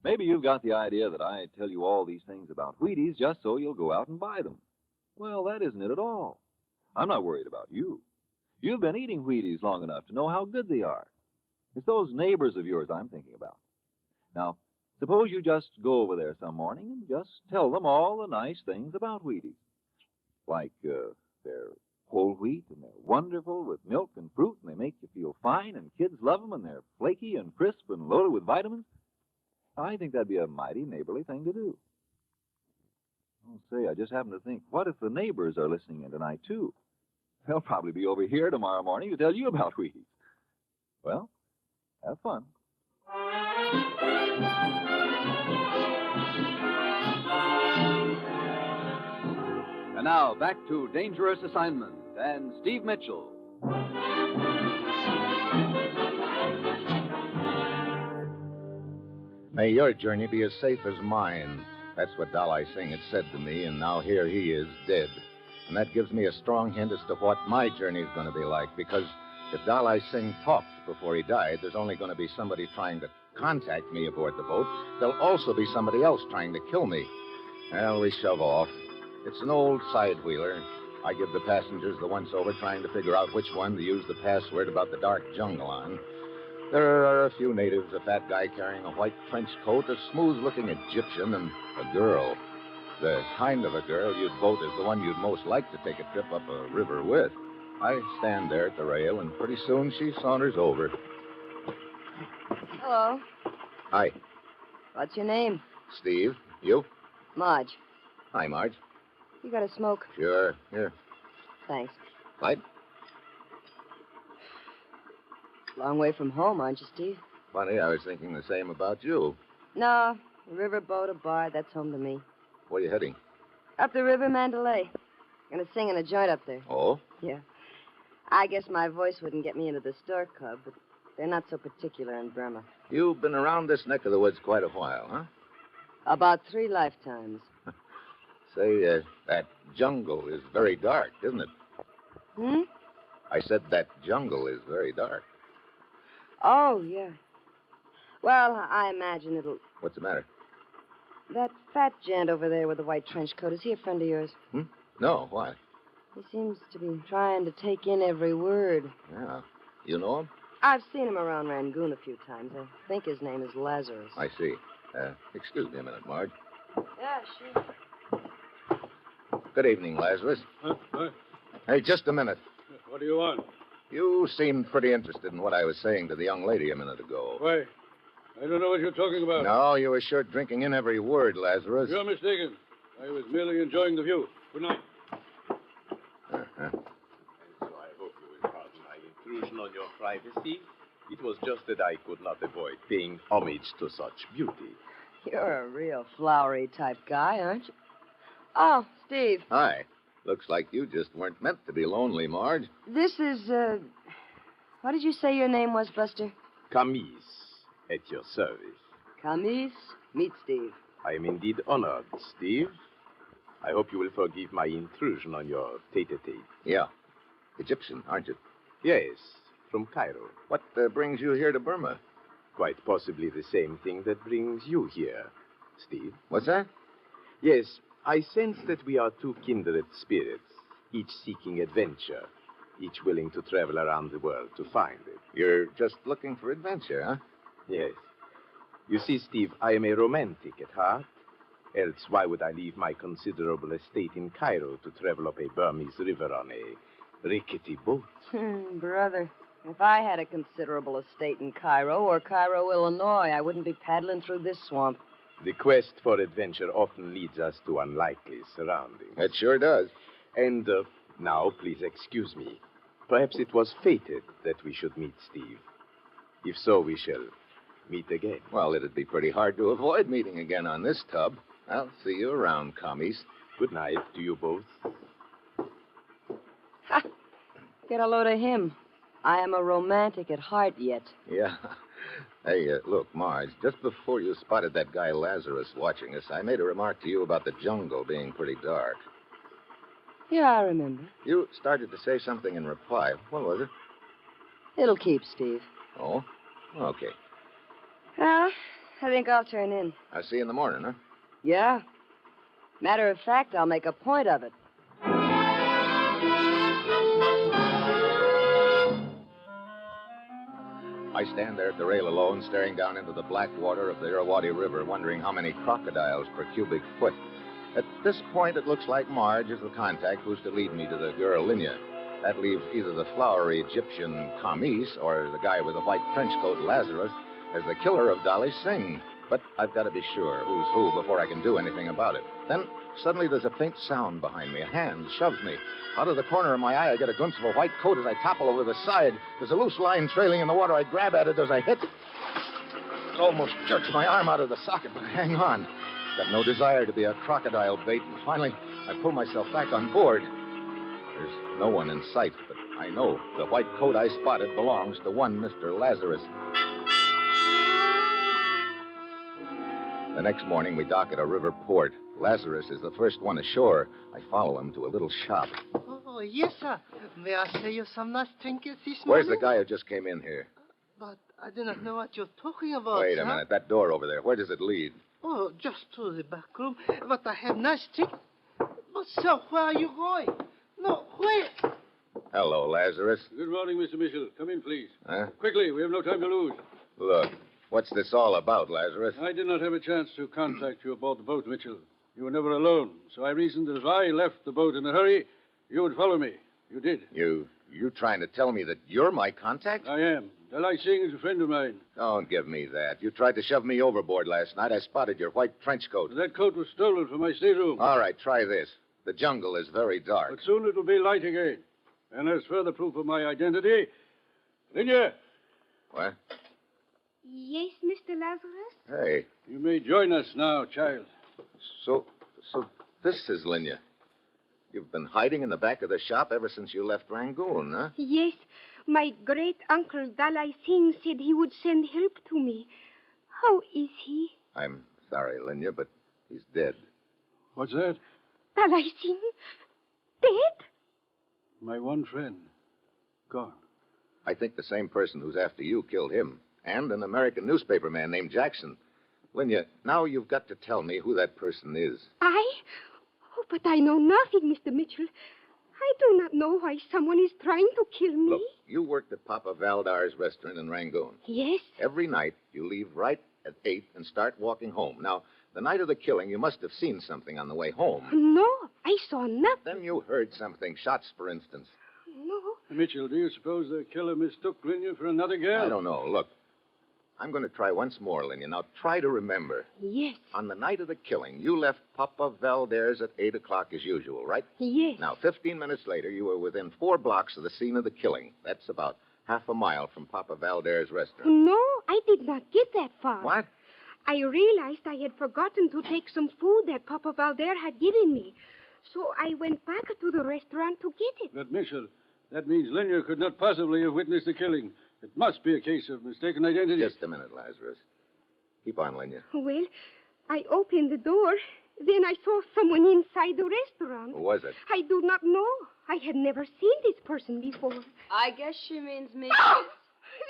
Maybe you've got the idea that I tell you all these things about Wheaties just so you'll go out and buy them. Well, that isn't it at all. I'm not worried about you. You've been eating Wheaties long enough to know how good they are. It's those neighbors of yours I'm thinking about. Now, suppose you just go over there some morning and just tell them all the nice things about Wheaties. Like, they're whole wheat and they're wonderful with milk and fruit and they make you feel fine and kids love them and they're flaky and crisp and loaded with vitamins. I think that'd be a mighty neighborly thing to do. Oh, say, I just happened to think, what if the neighbors are listening in tonight, too? They'll probably be over here tomorrow morning to tell you about Wheaties. Well, have fun. And now, back to Dangerous Assignment and Steve Mitchell. May your journey be as safe as mine. That's what Dalai Singh had said to me, and now here he is, dead. And that gives me a strong hint as to what my journey is going to be like, because if Dalai Singh talked before he died, there's only going to be somebody trying to contact me aboard the boat. There'll also be somebody else trying to kill me. Well, we shove off. It's an old side-wheeler. I give the passengers the once-over trying to figure out which one to use the password about the dark jungle on. There are a few natives, a fat guy carrying a white trench coat, a smooth-looking Egyptian, and a girl. The kind of a girl you'd vote is the one you'd most like to take a trip up a river with. I stand there at the rail, and pretty soon she saunters over. Hello. Hi, What's your name? Steve. You? Marge. Hi, Marge. You got a smoke? Sure. Here. Thanks. Light? Long way from home, aren't you, Steve? Funny, I was thinking the same about you. No. A riverboat, a bar, that's home to me. Where are you heading? Up the river, Mandalay. Gonna sing in a joint up there. Oh? Yeah. I guess my voice wouldn't get me into the Stork Club, but they're not so particular in Burma. You've been around this neck of the woods quite a while, huh? About 3 lifetimes. Say, that jungle is very dark, isn't it? Hmm? I said that jungle is very dark. Oh, yeah. Well, I imagine it'll... What's the matter? That fat gent over there with the white trench coat, is he a friend of yours? No, why? He seems to be trying to take in every word. Yeah. You know him? I've seen him around Rangoon a few times. I think his name is Lazarus. I see. Excuse me a minute, Marge. Yeah, sure. Good evening, Lazarus. What? Hey, just a minute. What do you want? You seemed pretty interested in what I was saying to the young lady a minute ago. Why? I don't know what you're talking about. No, you were sure drinking in every word, Lazarus. You're mistaken. I was merely enjoying the view. Good night. Uh-huh. So I hope you will pardon my intrusion on your privacy. It was just that I could not avoid paying homage to such beauty. You're a real flowery type guy, aren't you? Oh, Steve. Hi. Looks like you just weren't meant to be lonely, Marge. This is, what did you say your name was, Buster? Camise, at your service. Camise, meet Steve. I am indeed honored, Steve. I hope you will forgive my intrusion on your tete-a-tete. Yeah. Egyptian, aren't you? Yes, from Cairo. What brings you here to Burma? Quite possibly the same thing that brings you here, Steve. What's that? Yes, I sense that we are two kindred spirits, each seeking adventure, each willing to travel around the world to find it. You're just looking for adventure, huh? Yes. You see, Steve, I am a romantic at heart. Else, why would I leave my considerable estate in Cairo to travel up a Burmese river on a rickety boat? Brother, if I had a considerable estate in Cairo or Cairo, Illinois, I wouldn't be paddling through this swamp. The quest for adventure often leads us to unlikely surroundings. It sure does. And now, please excuse me. Perhaps it was fated that we should meet, Steve. If so, we shall meet again. Well, it'd be pretty hard to avoid meeting again on this tub. I'll see you around, commies. Good night to you both. Ha! Get a load of him. I am a romantic at heart yet. Yeah. Hey, look, Marge, just before you spotted that guy Lazarus watching us, I made a remark to you about the jungle being pretty dark. Yeah, I remember. You started to say something in reply. What was it? It'll keep, Steve. Oh? Okay. Well, I think I'll turn in. I'll see you in the morning, huh? Yeah. Matter of fact, I'll make a point of it. I stand there at the rail alone, staring down into the black water of the Irrawaddy River, wondering how many crocodiles per cubic foot. At this point, it looks like Marge is the contact who's to lead me to the girl Linya. That leaves either the flowery Egyptian Camise or the guy with the white trench coat, Lazarus, as the killer of Dalai Singh. But I've got to be sure who's who before I can do anything about it. Then, suddenly, there's a faint sound behind me. A hand shoves me. Out of the corner of my eye, I get a glimpse of a white coat as I topple over the side. There's a loose line trailing in the water. I grab at it as I hit. It almost jerks my arm out of the socket, but I hang on. Got no desire to be a crocodile bait, and finally, I pull myself back on board. There's no one in sight, but I know the white coat I spotted belongs to one Mr. Lazarus. The next morning, we dock at a river port. Lazarus is the first one ashore. I follow him to a little shop. Oh, yes, sir. May I say you some nice trinkets this Where's morning? the guy who just came in here? But I do not know what you're talking about, Wait sir. a minute. That door over there, where does it lead? Oh, just to the back room. But I have nice trinkets. But, sir, where are you going? No, wait. Hello, Lazarus. Good morning, Mr. Mitchell. Come in, please. Huh? Quickly, we have no time to lose. Look, what's this all about, Lazarus? I did not have a chance to contact you aboard the boat, Mitchell. You were never alone, so I reasoned that if I left the boat in a hurry, you would follow me. You did. You trying to tell me that you're my contact? I am. Dalai Singh is a friend of mine. Don't give me that. You tried to shove me overboard last night. I spotted your white trench coat. That coat was stolen from my stateroom. All right, try this. The jungle is very dark. But soon it'll be light again. And as further proof of my identity, Linya, What? Yes, Mr. Lazarus? Hey, you may join us now, child. so this is Linya. You've been hiding in the back of the shop ever since you left Rangoon, huh? Yes. My great-uncle Dalai Singh said he would send help to me. How is he? I'm sorry, Linya, but he's dead. What's that? Dalai Singh? Dead? My one friend. Gone. I think the same person who's after you killed him, and an American newspaper man named Jackson. Linya, now you've got to tell me who that person is. I? Oh, but I know nothing, Mr. Mitchell. I do not know why someone is trying to kill me. Look, you worked at Papa Valdar's restaurant in Rangoon. Yes. Every night, you leave right at 8 and start walking home. Now, the night of the killing, you must have seen something on the way home. No, I saw nothing. Then you heard something. Shots, for instance. No. Mitchell, do you suppose the killer mistook Linya for another girl? I don't know. Look, I'm going to try once more, Linya. Now, try to remember. Yes. On the night of the killing, you left Papa Valdar's at 8 o'clock as usual, right? Yes. Now, 15 minutes later, you were within 4 blocks of the scene of the killing. That's about half a mile from Papa Valdar's restaurant. No, I did not get that far. What? I realized I had forgotten to take some food that Papa Valder had given me. So I went back to the restaurant to get it. But, Mitchell, that means Linya could not possibly have witnessed the killing. It must be a case of mistaken identity. Just a minute, Lazarus. Keep on, Linya. Well, I opened the door. Then I saw someone inside the restaurant. Who was it? I do not know. I had never seen this person before. I guess she means me. Oh,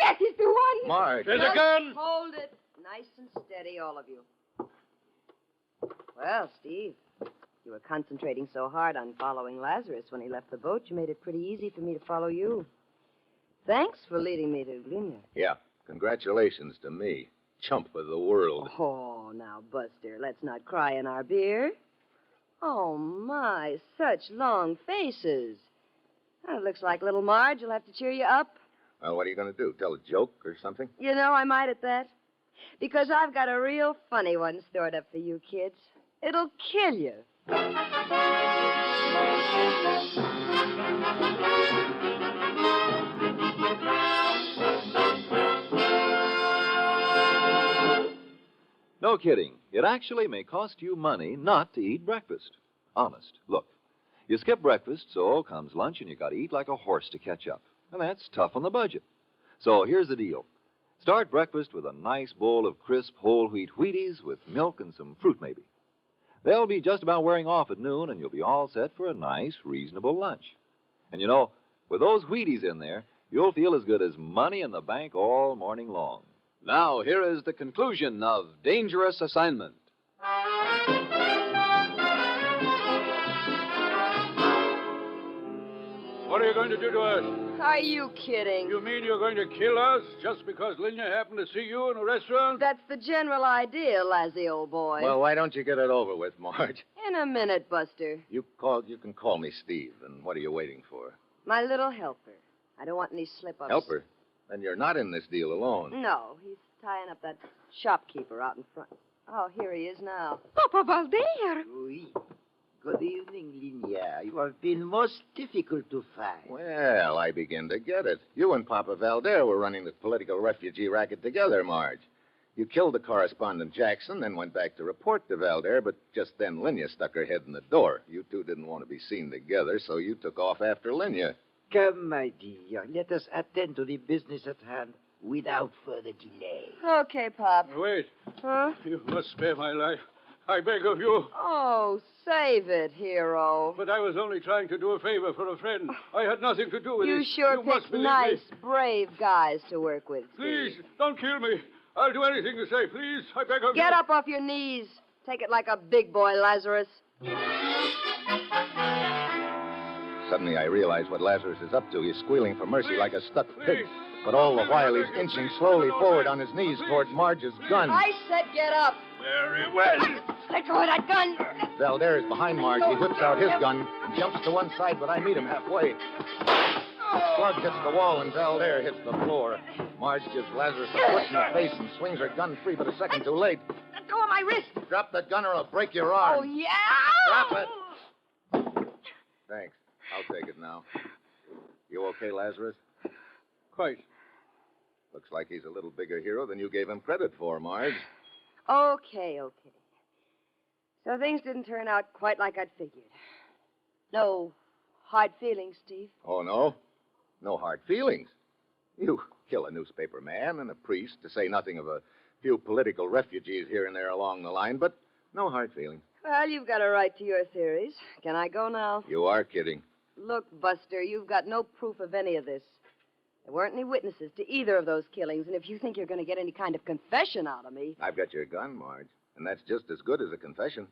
that is the one. Marge. There's a gun. Hold it. Nice and steady, all of you. Well, Steve, you were concentrating so hard on following Lazarus when he left the boat, you made it pretty easy for me to follow you. Thanks for leading me to Linya. Yeah. Congratulations to me. Chump of the world. Oh, now, Buster, let's not cry in our beer. Oh, my, such long faces. Well, it looks like little Marge will have to cheer you up. Well, what are you going to do? Tell a joke or something? You know, I might at that. Because I've got a real funny one stored up for you kids. It'll kill you. No kidding. It actually may cost you money not to eat breakfast. Honest. Look, you skip breakfast, so comes lunch, and you got to eat like a horse to catch up. And that's tough on the budget. So here's the deal. Start breakfast with a nice bowl of crisp whole wheat Wheaties with milk and some fruit, maybe. They'll be just about wearing off at noon, and you'll be all set for a nice, reasonable lunch. And you know, with those Wheaties in there, you'll feel as good as money in the bank all morning long. Now, here is the conclusion of Dangerous Assignment. What are you going to do to us? Are you kidding? You mean you're going to kill us just because Linya happened to see you in a restaurant? That's the general idea, Lazzy, old boy. Well, why don't you get it over with, Marge? In a minute, Buster. You can call me Steve, and what are you waiting for? My little helper. I don't want any slip-ups. Helper? Then you're not in this deal alone. No, he's tying up that shopkeeper out in front. Oh, here he is now. Papa Valder. Oui. Good evening, Linya. You have been most difficult to find. Well, I begin to get it. You and Papa Valder were running the political refugee racket together, Marge. You killed the correspondent Jackson, then went back to report to Valder, but just then Linya stuck her head in the door. You two didn't want to be seen together, so you took off after Linya. Come, my dear. Let us attend to the business at hand. without further delay. Okay, Pop. Wait. Huh? You must spare my life. I beg of you. Oh, save it, hero. But I was only trying to do a favor for a friend. I had nothing to do with You it. sure You must picked believe nice, me. brave guys to work with, Steve. Please, don't kill me. I'll do anything you say. Please, I beg of you. Get up off your knees. Take it like a big boy, Lazarus. Suddenly, I realize what Lazarus is up to. He's squealing for mercy like a stuck pig. But all the while, he's inching slowly forward on his knees toward Marge's gun. I said get up. Very well. Let go of that gun. Valder is behind Marge. He whips out his gun and jumps to one side, but I meet him halfway. The slug hits the wall and Valder hits the floor. Marge gives Lazarus a foot in the face and swings her gun free, but a second too late. Let go of my wrist. Drop that gun or I'll break your arm. Oh, yeah. Drop it. Thanks. I'll take it now. You okay, Lazarus? Quite. Looks like he's a little bigger hero than you gave him credit for, Marge. Okay. So things didn't turn out quite like I'd figured. No hard feelings, Steve. Oh, no? No hard feelings. You kill a newspaper man and a priest, to say nothing of a few political refugees here and there along the line, but no hard feelings. Well, you've got a right to your theories. Can I go now? You are kidding. Look, Buster, you've got no proof of any of this. There weren't any witnesses to either of those killings, and if you think you're going to get any kind of confession out of me... I've got your gun, Marge, and that's just as good as a confession.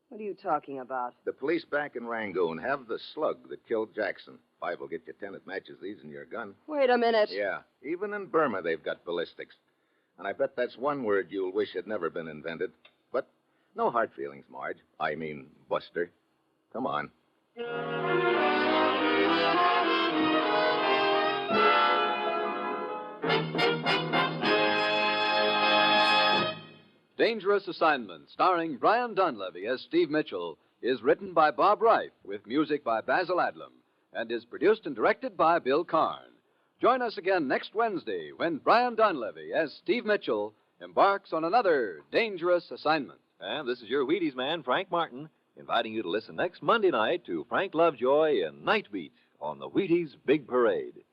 What are you talking about? The police back in Rangoon have the slug that killed Jackson. 5 will get you 10 that matches these in your gun. Wait a minute. Yeah, even in Burma they've got ballistics. And I bet that's one word you'll wish had never been invented. But no hard feelings, Marge. I mean, Buster. Come on. Dangerous Assignment, starring Brian Donlevy as Steve Mitchell, is written by Bob Reif with music by Basil Adlam and is produced and directed by Bill Karn. Join us again next Wednesday when Brian Donlevy as Steve Mitchell embarks on another dangerous assignment. And this is your Wheaties man, Frank Martin, inviting you to listen next Monday night to Frank Lovejoy in Night Beat on the Wheaties Big Parade.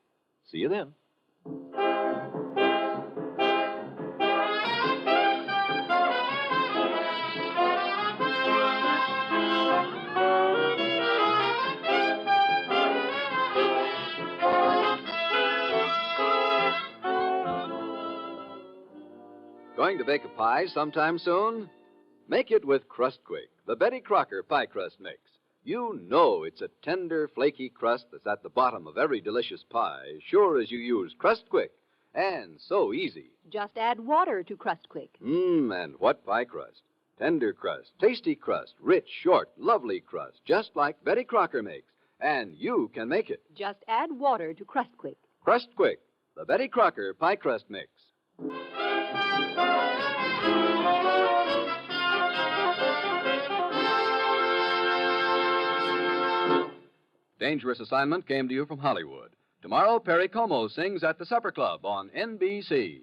See you then. Going to bake a pie sometime soon? Make it with Crust Quick, the Betty Crocker pie crust mix. You know it's a tender, flaky crust that's at the bottom of every delicious pie, sure as you use Crust Quick. And so easy. Just add water to Crust Quick. And what pie crust? Tender crust, tasty crust, rich, short, lovely crust, just like Betty Crocker makes. And you can make it. Just add water to Crust Quick. Crust Quick, the Betty Crocker pie crust mix. Dangerous Assignment came to you from Hollywood. Tomorrow, Perry Como sings at the Supper Club on NBC.